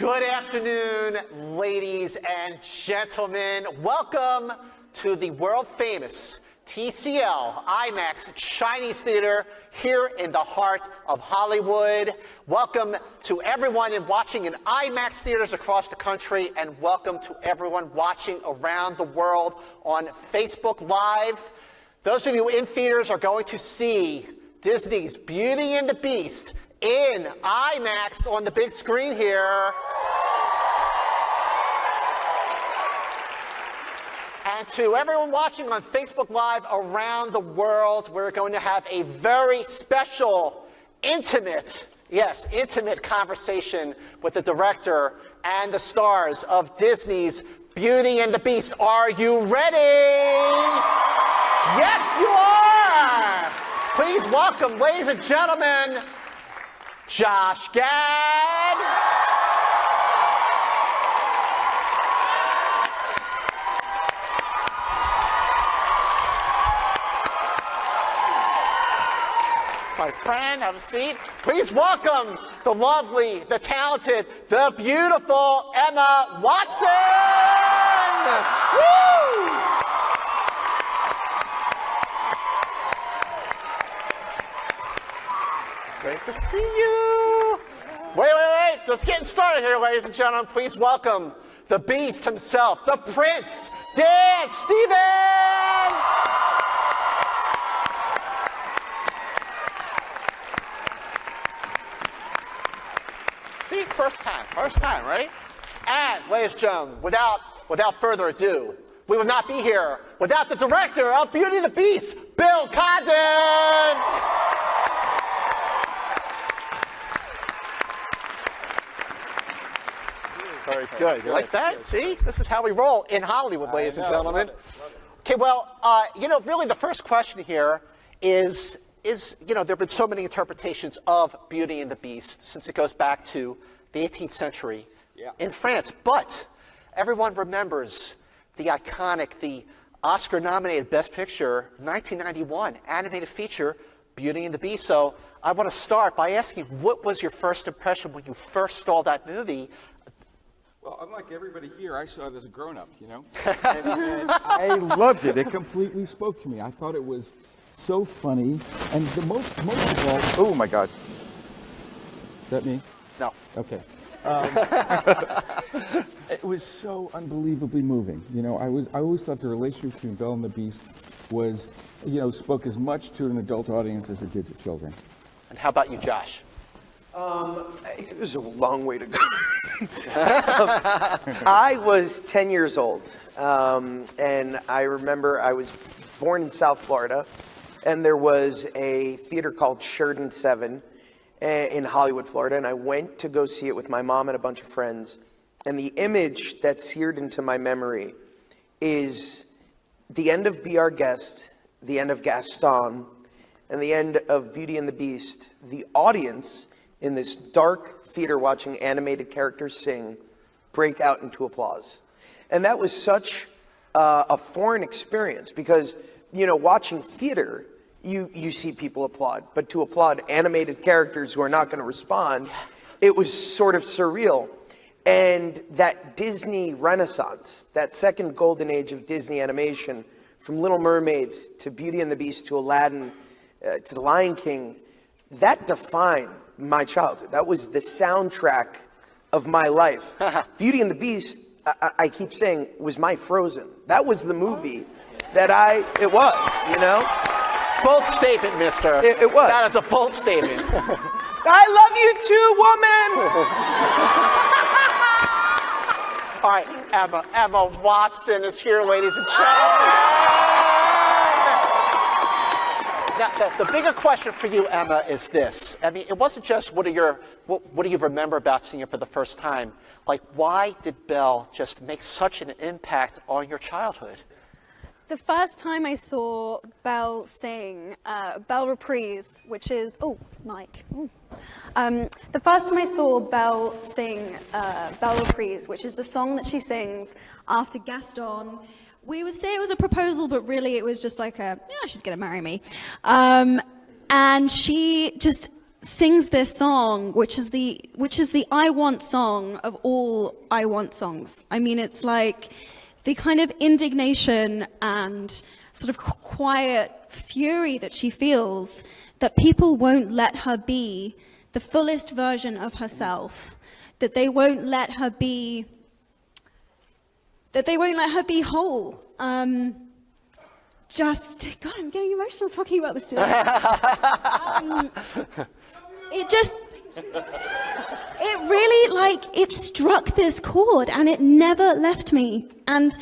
Good afternoon, ladies and gentlemen. Welcome to the world-famous TCL IMAX Chinese Theater here in the heart of Hollywood. Welcome to everyone watching in IMAX theaters across the country, and welcome to everyone watching around the world on Facebook Live. Those of you in theaters are going to see Disney's Beauty and the Beast in IMAX on the big screen here. And to everyone watching on Facebook Live around the world, we're going to have a very special, intimate conversation with the director and the stars of Disney's Beauty and the Beast. Are you ready? Yes, you are! Please welcome, ladies and gentlemen, Josh Gad, my friend, have a seat. Please welcome the lovely, the talented, the beautiful Emma Watson! Woo! Great to see you. Wait. Just getting started here, ladies and gentlemen. Please welcome the Beast himself, the Prince, Dan Stevens. See, first time, right? And, ladies and gentlemen, without further ado, we would not be here without the director of Beauty and the Beast, Bill Condon. Very good. You like that? See? This is how we roll in Hollywood, ladies and gentlemen. Love it. Okay, well, really the first question here is, there have been so many interpretations of Beauty and the Beast since it goes back to the 18th century in France. But everyone remembers the iconic, the Oscar-nominated Best Picture, 1991 animated feature, Beauty and the Beast. So I want to start by asking, what was your first impression when you first saw that movie? Well, unlike everybody here, I saw it as a grown-up, and I loved it. It completely spoke to me. I thought it was so funny, and the most of all, oh my God. Is that me? No. Okay. It was so unbelievably moving. I always thought the relationship between Belle and the Beast was, spoke as much to an adult audience as it did to children. And how about you, Josh? It was a long way to go. I was 10 years old, and I remember I was born in South Florida, and there was a theater called Sheridan 7 in Hollywood, Florida, and I went to go see it with my mom and a bunch of friends. And the image that's seared into my memory is the end of Be Our Guest, the end of Gaston, and the end of Beauty and the Beast. The audience in this dark theater watching animated characters sing break out into applause. And that was such a foreign experience because, watching theater, you see people applaud, but to applaud animated characters who are not going to respond, it was sort of surreal. And that Disney Renaissance, that second golden age of Disney animation, from Little Mermaid to Beauty and the Beast to Aladdin to The Lion King, that defined my childhood. That was the soundtrack of my life. Beauty and the Beast, I keep saying, was my Frozen. That was the movie that it was. Bold statement, mister. It was. That is a bold statement. I love you too, woman! All right, Emma Watson is here, ladies and gentlemen. Now, the bigger question for you, Emma, is this. I mean, it wasn't just what do you remember about seeing it for the first time? Like, why did Belle just make such an impact on your childhood? The first time I saw Belle sing Belle Reprise, which is, Mike. The first time I saw Belle sing Belle Reprise, which is the song that she sings after Gaston, we would say it was a proposal, but really it was just like she's gonna marry me. And she just sings this song, which is the I Want song of all I Want songs. I mean, it's like the kind of indignation and sort of quiet fury that she feels that people won't let her be the fullest version of herself, that they won't let her be whole. God, I'm getting emotional talking about this today. It really, like, it struck this chord and it never left me. And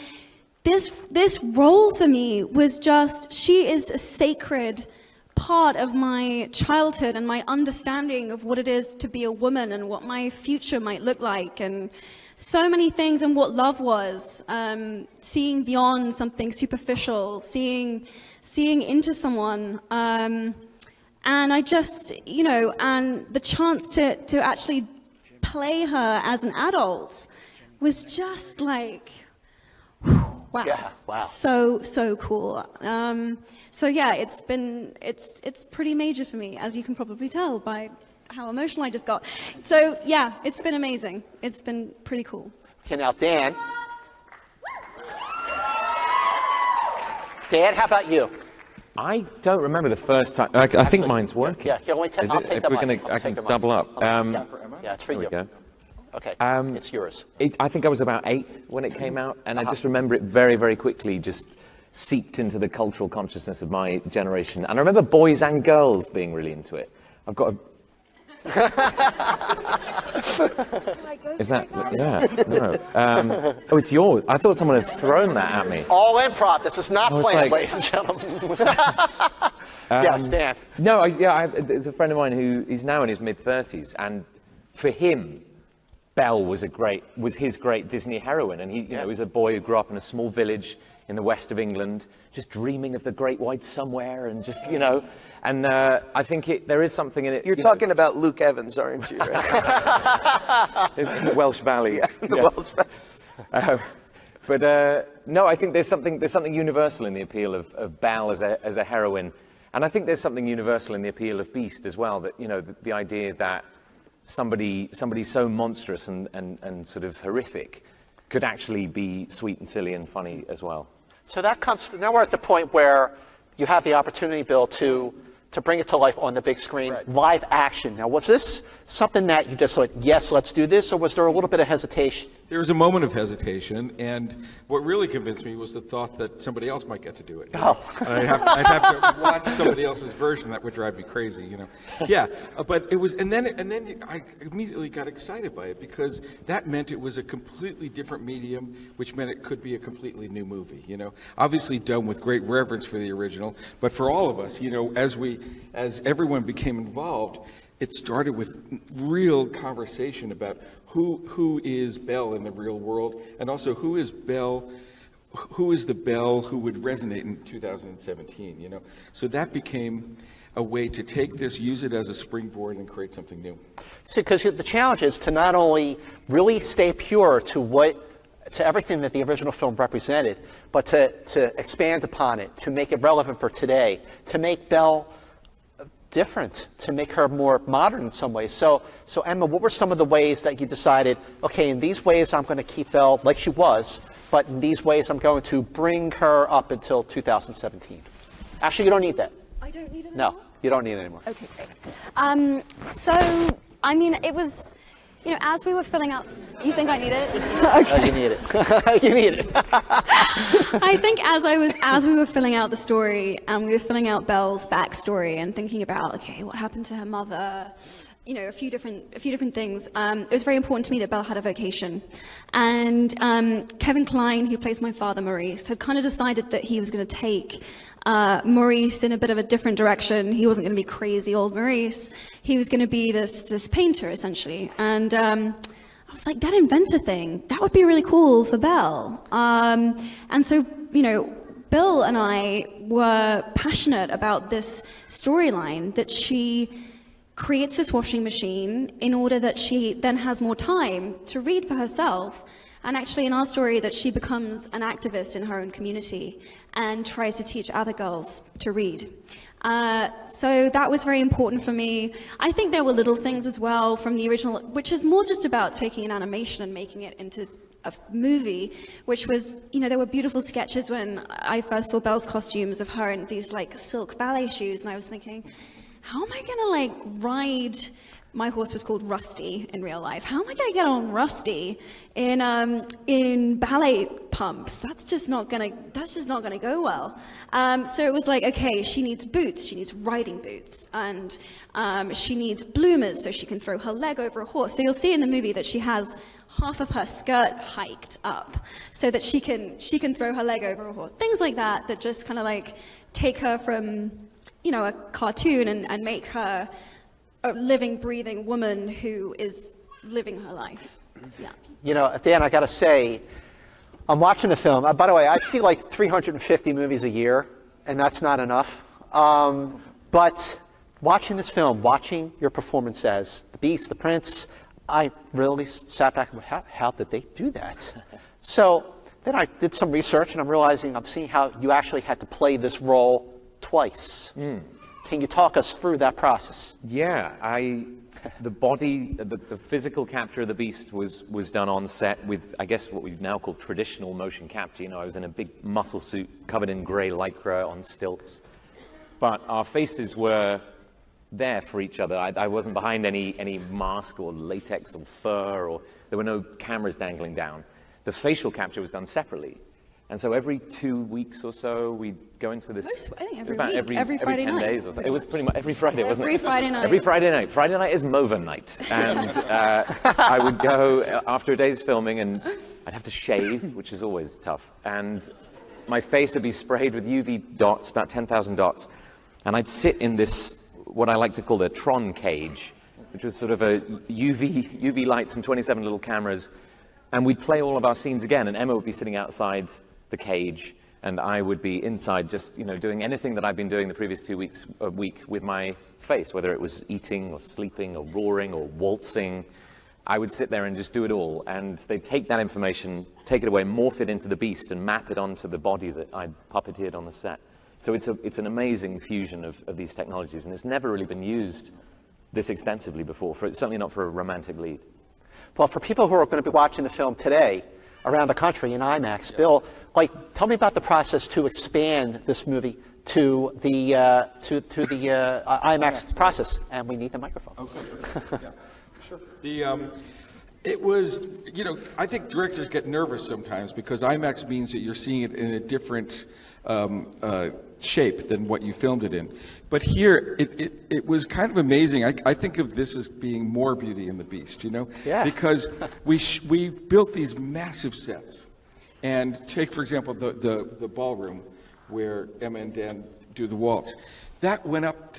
this role for me was just, she is a sacred part of my childhood and my understanding of what it is to be a woman and what my future might look like, and so many things, and what love was, seeing beyond something superficial, seeing into someone, and I just, and the chance to actually play her as an adult was just like, wow. Yeah, wow. So cool. So yeah, it's pretty major for me, as you can probably tell by how emotional I just got. So yeah, it's been amazing. It's been pretty cool. Okay, now Dan. Dan, how about you? I don't remember the first time. I think mine's working. Yeah, here, I'll Is take it? the We're mic. I can double up. Yeah, it's for There we you. go. Okay, it's yours. I think I was about 8 when it came out, and I just remember it very, very quickly just seeped into the cultural consciousness of my generation. And I remember boys and girls being really into it. I've got a... Is that... Yeah, no. Oh, it's yours. I thought someone had thrown that at me. All improv. This is not I was planned, like- ladies and gentlemen. Yes, Dan. No, there's a friend of mine who is now in his mid-30s, and for him, Belle was his great Disney heroine, and he was a boy who grew up in a small village in the west of England, just dreaming of the great white somewhere, and just, and I think there is something in it. You're talking about Luke Evans, aren't you? Right? In the Welsh Valleys. Yeah, in the Welsh Valleys. But no, I think there's something universal in the appeal of Belle as a heroine, and I think there's something universal in the appeal of Beast as well. That the idea that somebody so monstrous and sort of horrific could actually be sweet and silly and funny as well. So that comes, now we're at the point where you have the opportunity, Bill, to bring it to life on the big screen, live action. Now, was this something that you just thought, yes, let's do this, or was there a little bit of hesitation? There was a moment of hesitation, and what really convinced me was the thought that somebody else might get to do it. Oh. I'd have to watch somebody else's version. That would drive me crazy, Yeah, but it was, and then I immediately got excited by it, because that meant it was a completely different medium, which meant it could be a completely new movie. Obviously done with great reverence for the original, but for all of us, as everyone became involved, it started with real conversation about who is Belle in the real world, and also who is the Belle who would resonate in 2017, So that became a way to take this, use it as a springboard, and create something new. See, because the challenge is to not only really stay pure to everything that the original film represented, but to expand upon it, to make it relevant for today, to make Belle different, to make her more modern in some ways. So Emma, what were some of the ways that you decided, okay, in these ways I'm going to keep Belle like she was, but in these ways I'm going to bring her up until 2017? Actually, you don't need that. I don't need it No, anymore? you don't need it anymore. Okay, great. So, I mean, it was, as we were filling out, you think I need it? Okay. You need it. You need it. I think as we were filling out the story, and we were filling out Belle's backstory and thinking about, okay, what happened to her mother, a few different things. It was very important to me that Belle had a vocation, and Kevin Kline, who plays my father Maurice, had kind of decided that he was going to take Maurice in a bit of a different direction. He wasn't going to be crazy old Maurice. He was going to be this painter, essentially. And I was like, that inventor thing, that would be really cool for Belle. And so, Bill and I were passionate about this storyline, that she creates this washing machine in order that she then has more time to read for herself. And actually, in our story, that she becomes an activist in her own community and tries to teach other girls to read. So that was very important for me. I think there were little things as well from the original, which is more just about taking an animation and making it into a movie, which was, there were beautiful sketches when I first saw Belle's costumes of her in these like silk ballet shoes, and I was thinking, how am I gonna ride? My horse was called Rusty in real life. How am I gonna get on Rusty in ballet pumps? That's just not gonna go well. So it was like, okay, she needs boots. She needs riding boots, and she needs bloomers so she can throw her leg over a horse. So you'll see in the movie that she has half of her skirt hiked up so that she can throw her leg over a horse. Things like that just kind of like take her from a cartoon and make her a living, breathing woman who is living her life. Yeah. Dan, I got to say, I'm watching the film. By the way, I see like 350 movies a year, and that's not enough. But watching this film, watching your performance as the Beast, the Prince, I really sat back and went, how did they do that? So then I did some research, and I'm seeing how you actually had to play this role twice. Can you talk us through that process? Yeah, the physical capture of the Beast was done on set with, I guess, what we now call traditional motion capture. I was in a big muscle suit covered in gray lycra on stilts, but our faces were there for each other. I wasn't behind any mask or latex or fur, or there were no cameras dangling down. The facial capture was done separately. And so every 2 weeks or so, we'd go into this. I think every about week, every Friday 10 night. days or so. It was pretty much every Friday, wasn't it? Every Friday night. Every Friday night. Friday night is Mova night. And I would go after a day's filming, and I'd have to shave, which is always tough. And my face would be sprayed with UV dots, about 10,000 dots. And I'd sit in this, what I like to call the Tron cage, which was sort of a UV lights and 27 little cameras. And we'd play all of our scenes again, and Emma would be sitting outside the cage, and I would be inside just, doing anything that I've been doing the previous 2 weeks, a week with my face, whether it was eating or sleeping or roaring or waltzing. I would sit there and just do it all, and they'd take that information, take it away, morph it into the Beast, and map it onto the body that I'd puppeteered on the set. So it's an amazing fusion of these technologies, and it's never really been used this extensively before, certainly not for a romantic lead. Well, for people who are going to be watching the film today around the country in IMAX, Bill, tell me about the process to expand this movie to the IMAX process, and we need the microphone. Okay. Yeah, sure. It was, I think directors get nervous sometimes because IMAX means that you're seeing it in a different shape than what you filmed it in. But here, it was kind of amazing. I think of this as being more Beauty and the Beast, Yeah. Because we built these massive sets. And take, for example, the ballroom where Emma and Dan do the waltz. That went up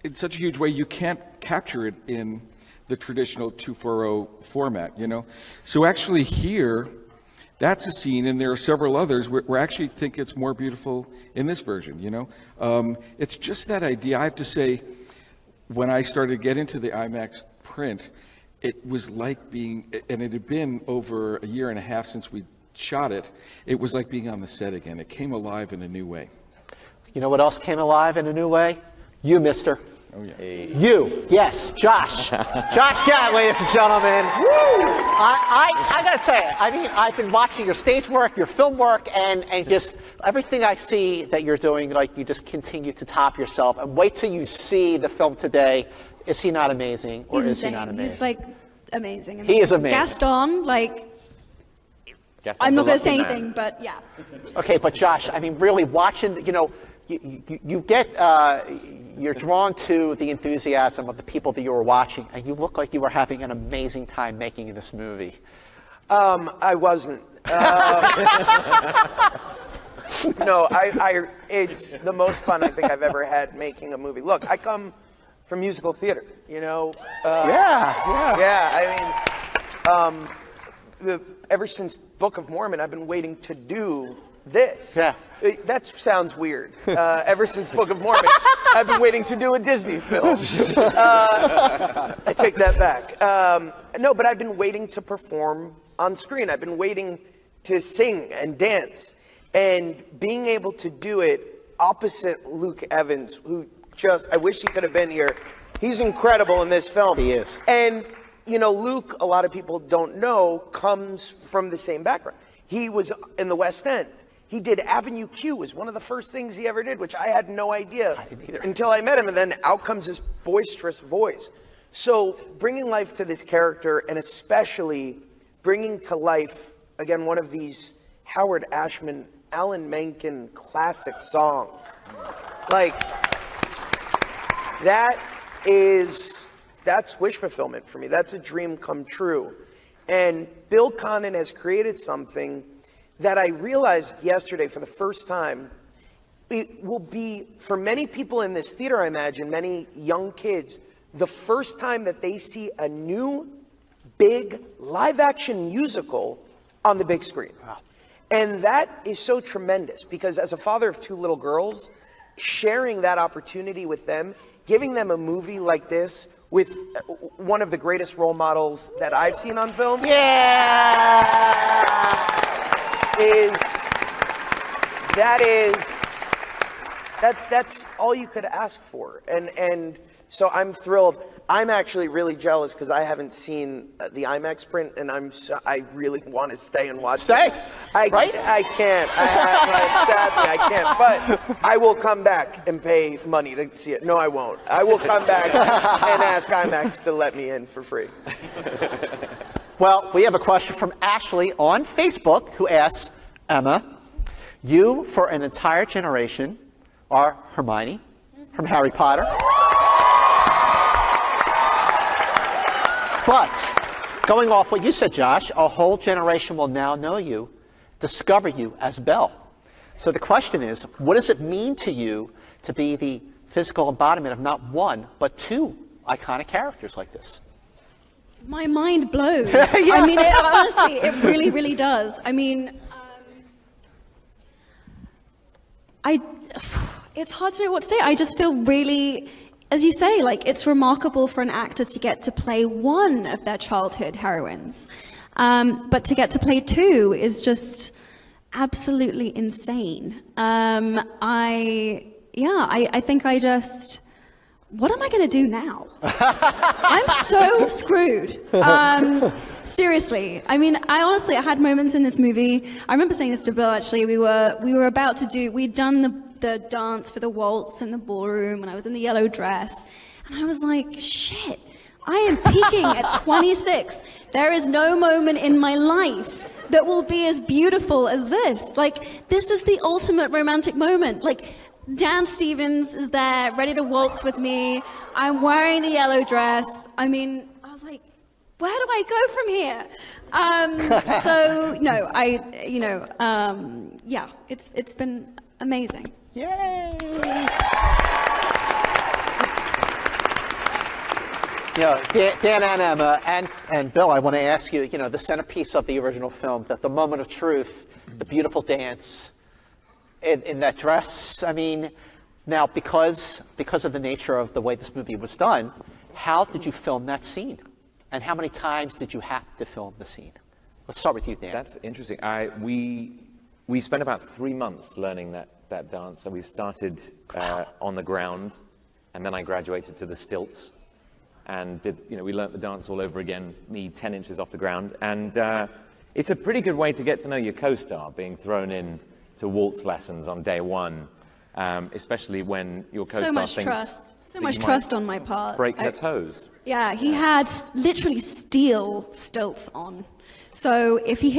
in such a huge way you can't capture it in the traditional 240 format, So actually here, that's a scene, and there are several others where I actually think it's more beautiful in this version, It's just that idea. I have to say, when I started to get into the IMAX print, it was like and it had been over a year and a half since we shot it, it was like being on the set again. It came alive in a new way. You know what else came alive in a new way? You, mister. Oh, yeah. You, yes, Josh. Josh Gad, ladies and gentlemen. Woo! I got to tell you, I've been watching your stage work, your film work, and just everything I see that you're doing, you just continue to top yourself. And wait till you see the film today. Is he not amazing, or He's is he insane. not amazing? He's amazing. He is amazing. Gaston, Gaston's I'm not a going to say lucky man. anything, but yeah. Okay, but Josh, really watching, you get, you're drawn to the enthusiasm of the people that you were watching, and you look like you were having an amazing time making this movie. I wasn't. No, it's the most fun I think I've ever had making a movie. Look, I come from musical theater, ever since Book of Mormon, I've been waiting to do this. Yeah. That sounds weird. Ever since Book of Mormon, I've been waiting to do a Disney film. I take that back. No, but I've been waiting to perform on screen. I've been waiting to sing and dance. And being able to do it opposite Luke Evans, who I wish he could have been here. He's incredible in this film. He is. And, you know, Luke, a lot of people don't know, comes from the same background. He was in the West End. He did Avenue Q, was one of the first things he ever did, which I had no idea until I met him. And then out comes his boisterous voice. So bringing life to this character, and especially bringing to life, again, one of these Howard Ashman, Alan Menken classic songs. Like, that's wish fulfillment for me. That's a dream come true. And Bill Condon has created something that I realized yesterday for the first time. It will be, for many people in this theater, I imagine, many young kids, the first time that they see a new, big, live-action musical on the big screen. Wow. And that is so tremendous, because as a father of two little girls, sharing that opportunity with them, giving them a movie like this with one of the greatest role models that I've seen on film. That's all you could ask for. And so I'm thrilled. I'm actually really jealous because I haven't seen the IMAX print, and I really want to stay and watch it. Right? I can't. Sadly, I can't. But I will come back and pay money to see it. No, I won't. I will come back and ask IMAX to let me in for free. Well, we have a question from Ashley on Facebook who asks, Emma, you for an entire generation are Hermione from Harry Potter. But going off what you said, Josh, a whole generation will now know you, discover you as Belle. So the question is, what does it mean to you to be the physical embodiment of not one, but two iconic characters like this? My mind blows. I mean, honestly, it really, really does. I mean, it's hard to know what to say. I just feel really, as you say, like it's remarkable for an actor to get to play one of their childhood heroines. But to get to play two is just absolutely insane. I think I just, what am I going to do now? I'm so screwed. Seriously. I mean, I had moments in this movie. I remember saying this to Bill, actually. We were about to we'd done the dance for the waltz in the ballroom, and I was in the yellow dress. And I was like, shit, I am peaking at 26. There is no moment in my life that will be as beautiful as this. Like, this is the ultimate romantic moment. Like, Dan Stevens is there, ready to waltz with me. I'm wearing the yellow dress. I mean, I was like, where do I go from here? It's been amazing. Yay! You know, Dan and Emma and Bill, I want to ask you, you know, the centerpiece of the original film, the moment of truth, the beautiful dance in that dress. I mean, now because of the nature of the way this movie was done, how did you film that scene? And how many times did you have to film the scene? Let's start with you, Dan. That's interesting. We spent about 3 months learning that dance. So we started on the ground, and then I graduated to the stilts, and we learnt the dance all over again, me 10 inches off the ground. And it's a pretty good way to get to know your co-star, being thrown in to waltz lessons on day one, especially when your co-star So much trust on my part. Break her toes. Yeah, he had literally steel stilts on. So if we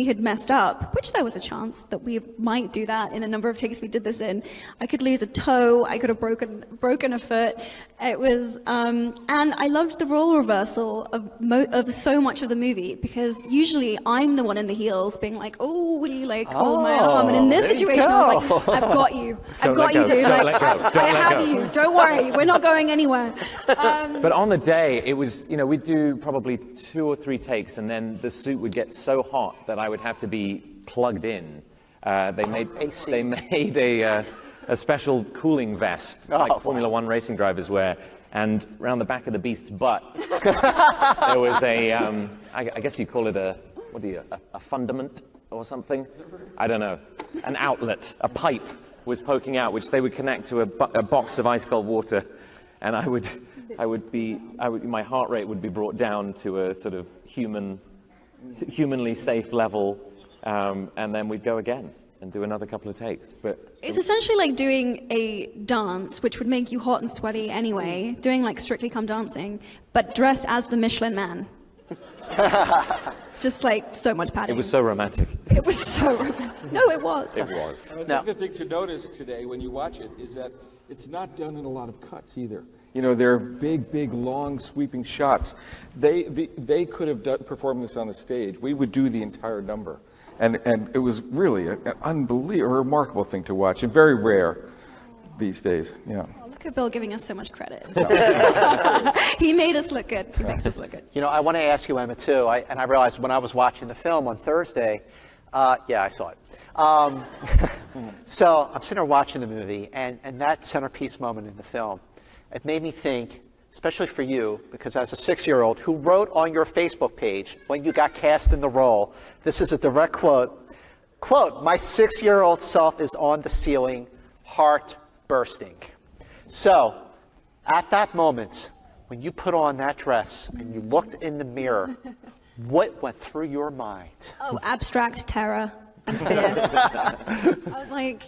had messed up, which there was a chance that we might do that in a number of takes we did this in, I could lose a toe, I could have broken a foot. It was, and I loved the role reversal of so much of the movie, because usually I'm the one in the heels being like, oh, will you hold my arm? And in this situation, I was like, I've got you, dude. I have you. Don't worry, we're not going anywhere. But on the day, it was, we'd do probably 2 or 3 takes, and then the suit would get so hot that I would have to be plugged in. They made a special cooling vest, like Formula One racing drivers wear, and around the back of the beast's butt, there was I guess you call it a fundament or something? I don't know, an outlet, a pipe was poking out, which they would connect to a box of ice cold water, and my heart rate would be brought down to a sort of humanly safe level, and then we'd go again and do another couple of takes. But It's essentially like doing a dance, which would make you hot and sweaty anyway, doing like Strictly Come Dancing, but dressed as the Michelin Man. Just like so much padding. it was so romantic. It was so romantic. No, it was. It was. And I No. think the thing to notice today when you watch it is that it's not done in a lot of cuts either. You know, they're big, long, sweeping shots. They could have performed this on the stage. We would do the entire number. And it was really an unbelievable, remarkable thing to watch, and very rare these days. Yeah. Oh, look at Bill giving us so much credit. He made us look good. He makes us look good. You know, I want to ask you, Emma, too. I realized when I was watching the film on Thursday, yeah, I saw it. So I'm sitting there watching the movie, and that centerpiece moment in the film, it made me think, especially for you, because as a 6-year-old who wrote on your Facebook page when you got cast in the role, this is a direct quote, "My 6-year-old self is on the ceiling, heart bursting." So, at that moment, when you put on that dress and you looked in the mirror, what went through your mind? Oh, abstract terror and fear. I was like,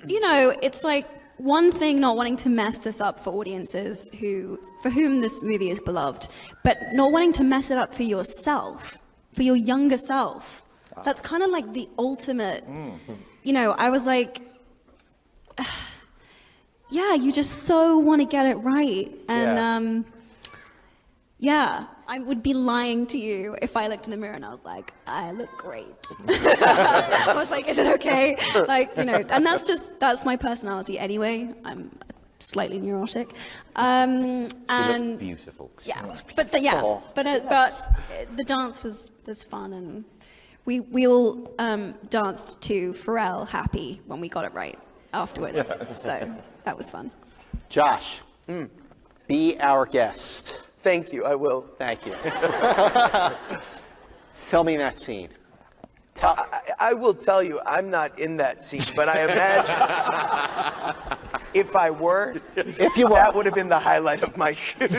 you know, it's like one thing not wanting to mess this up for audiences for whom this movie is beloved, but not wanting to mess it up for yourself, for your younger self. That's kind of like the ultimate, you know, I was like, yeah, you just so want to get it right. And yeah, I would be lying to you if I looked in the mirror and I was like, I look great. I was like, is it okay? Like, you know, and that's my personality anyway. I'm slightly neurotic. You And look beautiful. yeah, beautiful. but the dance was fun, and we all danced to Pharrell Happy when we got it right afterwards. So that was fun. Josh, be our guest. Thank you, I will. Thank you. Filming that scene. I will tell you, I'm not in that scene, but I imagine if I were, that would have been the highlight of my shoot.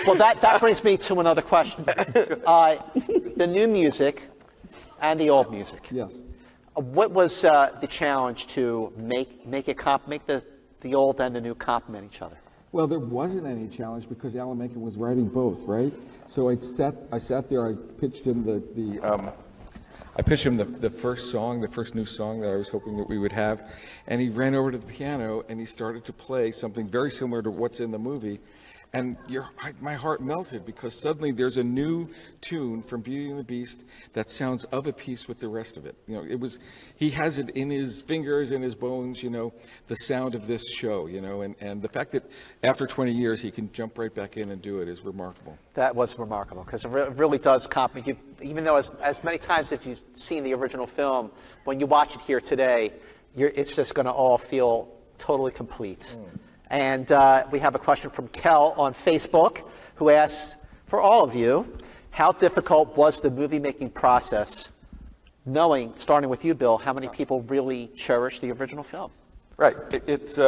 Well, that brings me to another question. The new music and the old music. Yes. What was the challenge to make the old and the new complement each other? Well, there wasn't any challenge because Alan Menken was writing both, right? So I sat there. I pitched him the first song, the first new song that I was hoping that we would have, and he ran over to the piano and he started to play something very similar to what's in the movie. And my heart melted because suddenly there's a new tune from Beauty and the Beast that sounds of a piece with the rest of it. You know, he has it in his fingers, in his bones, you know, the sound of this show, you know, and the fact that after 20 years he can jump right back in and do it is remarkable. That was remarkable because it really does complement. Even though as many times if you've seen the original film, when you watch it here today, it's just going to all feel totally complete. And we have a question from Kel on Facebook who asks, for all of you, how difficult was the movie-making process, knowing, starting with you, Bill, how many people really cherish the original film? Right. It's you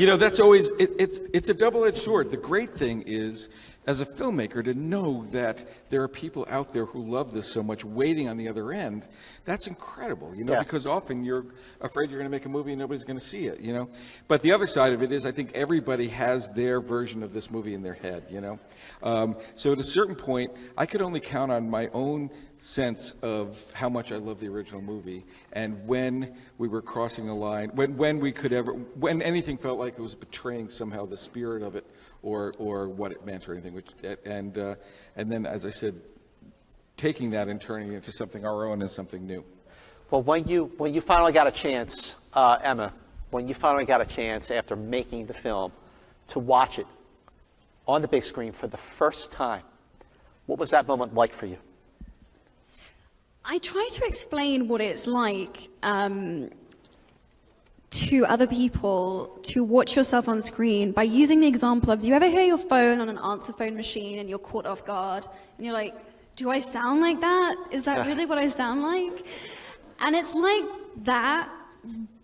know, that's always it's a double-edged sword. The great thing is, as a filmmaker, to know that there are people out there who love this so much, waiting on the other end. That's incredible, you know, Yeah. because often you're afraid you're going to make a movie and nobody's going to see it, you know. But the other side of it is, I think everybody has their version of this movie in their head, you know. So at a certain point, I could only count on my own sense of how much I love the original movie, and when we were crossing the line, when anything felt like it was betraying somehow the spirit of it, or what it meant or anything. And then, as I said, taking that and turning it into something our own and something new. Well, when you finally got a chance, Emma, when you finally got a chance after making the film to watch it on the big screen for the first time, what was that moment like for you? I try to explain what it's like to other people to watch yourself on screen by using the example of, do you ever hear your phone on an answer phone machine and you're caught off guard and you're like, do I sound like that? Is that really what I sound like? And it's like that,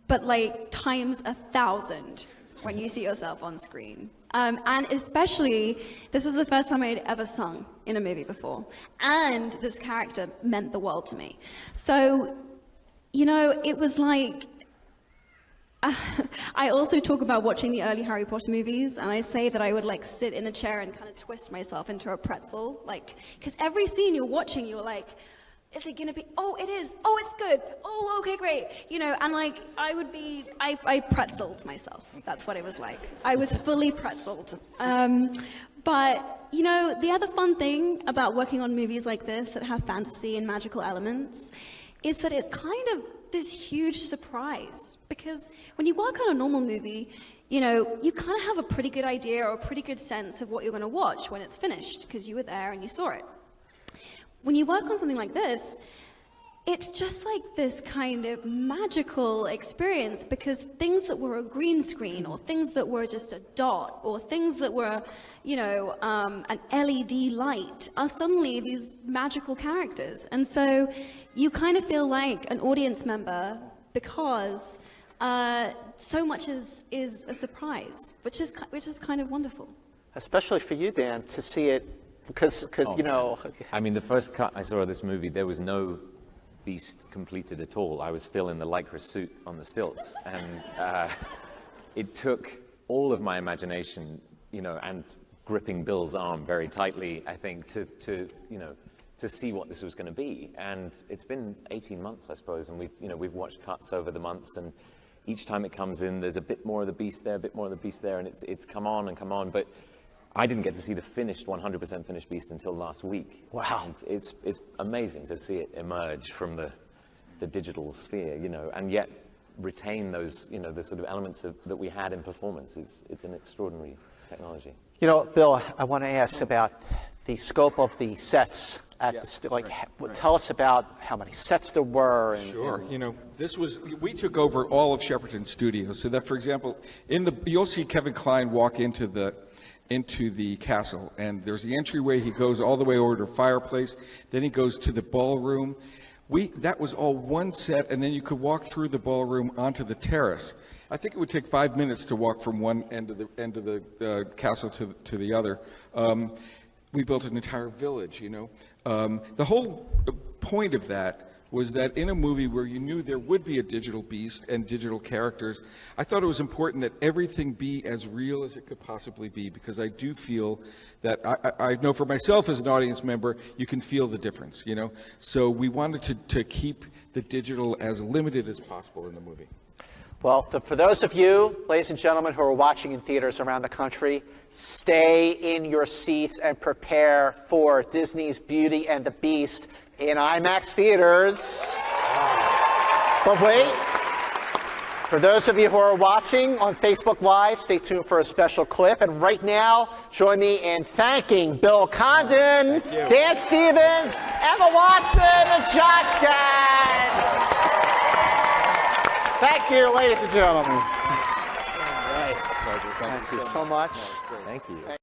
but like times 1,000 when you see yourself on screen. And especially, this was the first time I'd ever sung in a movie before. And this character meant the world to me. So, you know, it was like, I also talk about watching the early Harry Potter movies, and I say that I would like sit in a chair and kind of twist myself into a pretzel, like, because every scene you're watching, you're like, is it gonna be, oh, it is, oh, it's good, oh, okay, great, you know, and like, I pretzeled myself, that's what it was like. I was fully pretzeled. But, you know, the other fun thing about working on movies like this that have fantasy and magical elements is that it's kind of this huge surprise, because when you work on a normal movie, you know, you kind of have a pretty good idea or a pretty good sense of what you're going to watch when it's finished, because you were there and you saw it. When you work on something like this, it's just like this kind of magical experience, because things that were a green screen, or things that were just a dot, or things that were, you know, an LED light, are suddenly these magical characters. And so you kind of feel like an audience member, because so much is a surprise, which is kind of wonderful. Especially for you, Dan, to see it, because you know. I mean, the first cut I saw of this movie, there was no Beast completed at all. I was still in the Lycra suit on the stilts, and it took all of my imagination, you know, and gripping Bill's arm very tightly, I think, to you know, to see what this was going to be. And it's been 18 months, I suppose, and we've watched cuts over the months, and each time it comes in, there's a bit more of the Beast there, a bit more of the Beast there, and it's come on and come on. But I didn't get to see the finished, 100% finished Beast until last week. Wow. And it's amazing to see it emerge from the digital sphere, you know, and yet retain those, you know, the sort of elements that we had in performance. It's an extraordinary technology. You know, Bill, I want to ask about the scope of the sets at tell us about how many sets there were. And, Sure. You know, we took over all of Shepperton Studios, so that, for example, you'll see Kevin Kline walk into the castle, and there's the entryway. He goes all the way over to the fireplace, then he goes to the ballroom. That was all one set, and then you could walk through the ballroom onto the terrace. I think it would take 5 minutes to walk from one end of the castle to the other. We built an entire village, you know. The whole point of that was that in a movie where you knew there would be a digital Beast and digital characters, I thought it was important that everything be as real as it could possibly be, because I do feel that, I know for myself as an audience member, you can feel the difference, you know? So we wanted to keep the digital as limited as possible in the movie. well, for those of you, ladies and gentlemen, who are watching in theaters around the country, stay in your seats and prepare for Disney's Beauty and the Beast in IMAX theaters. But wait, for those of you who are watching on Facebook Live, stay tuned for a special clip. And right now, join me in thanking Bill Condon, Dan Stevens, Emma Watson, and Josh Gad. Thank you, ladies and gentlemen. All right. Thank you so much. Thank you.